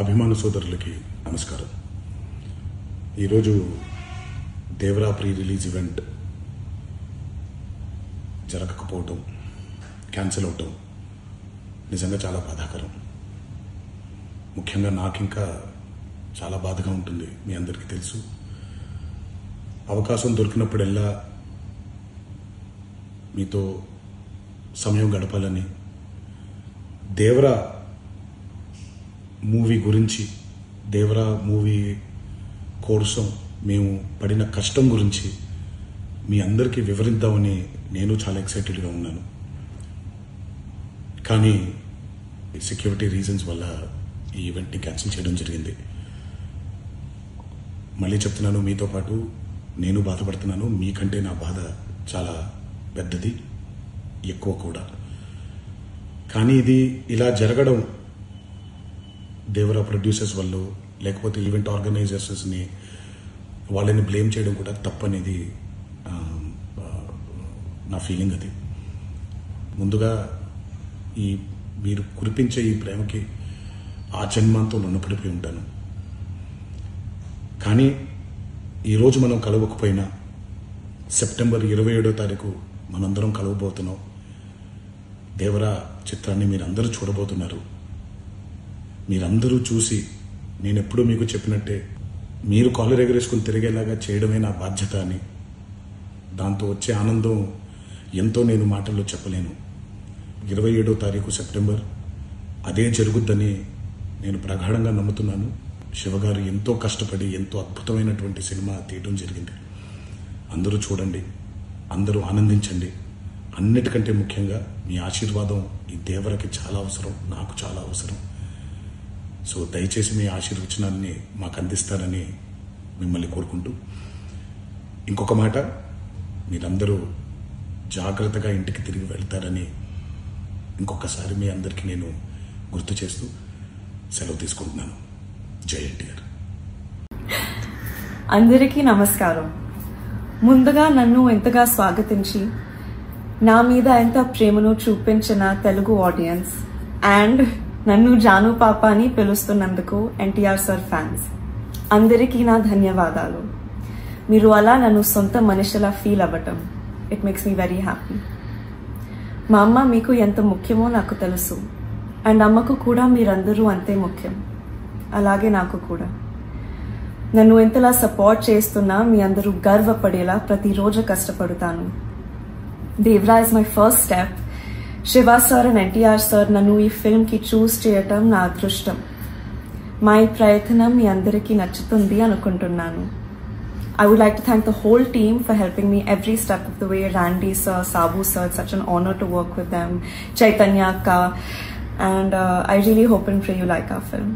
అభిమాన సోదరులకి నమస్కారం. ఈరోజు దేవరా ప్రీ రిలీజ్ ఈవెంట్ జరగకపోవటం, క్యాన్సిల్ అవటం నిజంగా చాలా బాధాకరం. ముఖ్యంగా నాకు ఇంకా చాలా బాధగా ఉంటుంది. మీ అందరికీ తెలుసు, అవకాశం దొరికినప్పుడల్లా మీతో సమయం గడపాలని, దేవరా మూవీ గురించి, దేవరా మూవీ కోసం మేము పడిన కష్టం గురించి మీ అందరికీ వివరిద్దామని నేను చాలా ఎక్సైటెడ్గా ఉన్నాను. కానీ సెక్యూరిటీ రీజన్స్ వల్ల ఈ ఈవెంట్ని క్యాన్సిల్ చేయడం జరిగింది. మళ్ళీ చెప్తున్నాను, మీతో పాటు నేను బాధపడుతున్నాను. మీకంటే నా బాధ చాలా పెద్దది, ఎక్కువ కూడా. కానీ ఇది ఇలా జరగడం దేవరా ప్రొడ్యూసర్స్ వల్ల, లేకపోతే ఈవెంట్ ఆర్గనైజర్స్ని వాళ్ళని బ్లేమ్ చేయడం కూడా తప్పనేది నా ఫీలింగ్. అది ముందుగా మీరు కురిపించే ఈ ప్రేమకి ఆ జన్మంతో రుణపడిపోయి ఉంటాను. కానీ ఈరోజు మనం కలవకపోయినా సెప్టెంబర్ 27వ తారీఖు మనందరం కలవబోతున్నాం. దేవరా చిత్రాన్ని మీరందరూ చూడబోతున్నారు. మీరందరూ చూసి, నేను ఎప్పుడూ మీకు చెప్పినట్టే, మీరు కాలర్ ఎగరేసుకుని తిరిగేలాగా చేయడమే నా బాధ్యత అని, దాంతో వచ్చే ఆనందం ఎంతో నేను మాటల్లో చెప్పలేను. 27వ తారీఖు సెప్టెంబర్ అదే జరుగుద్దని నేను ప్రగాఢంగా నమ్ముతున్నాను. శివగారు ఎంతో కష్టపడి ఎంతో అద్భుతమైనటువంటి సినిమా తీయడం జరిగింది. అందరూ చూడండి, అందరూ ఆనందించండి. అన్నిటికంటే ముఖ్యంగా మీ ఆశీర్వాదం ఈ దేవరకి చాలా అవసరం, నాకు చాలా అవసరం. సో దయచేసి మీ ఆశీర్వచనాన్ని మాకు అందిస్తారని మిమ్మల్ని కోరుకుంటూ, ఇంకొక మాట, మీరందరూ జాగ్రత్తగా ఇంటికి తిరిగి వెళ్తారని ఇంకొకసారి మీ అందరికీ నేను గుర్తు చేస్తూ సెలవు తీసుకుంటున్నాను. జై ఎన్టీఆర్. అందరికీ నమస్కారం. ముందుగా నన్ను ఎంతగా స్వాగతించి నా మీద ఎంత ప్రేమను చూపించిన తెలుగు ఆడియన్స్ అండ్ నన్ను జాను పాప అని పిలుస్తున్నందుకు ఎన్టీఆర్ సార్ ఫ్యాన్స్ అందరికీ నా ధన్యవాదాలు. మీరు అలా నన్ను సొంత మనిషిలా ఫీల్ అవ్వటం, it makes me very happy. మా అమ్మ మీకు ఎంత ముఖ్యమో నాకు తెలుసు, అండ్ అమ్మకు కూడా మీరందరూ అంతే ముఖ్యం, అలాగే నాకు కూడా. నన్ను ఎంతలా సపోర్ట్ చేస్తున్నా మీ అందరూ గర్వపడేలా ప్రతిరోజు కష్టపడతాను. Devara is my first step. Shiva sir and NTR sir నన్ను ఈ ఫిల్మ్ కి చూస్ చేయటం నా అదృష్టం. మా ఈ ప్రయత్నం మీ అందరికీ నచ్చుతుంది అనుకుంటున్నాను. I would like to thank the whole team for helping me every step of the way. Randy sir, Sabu sir, it's such an honor to work with them. Chaitanya Akka, and I really hope and pray you like our film.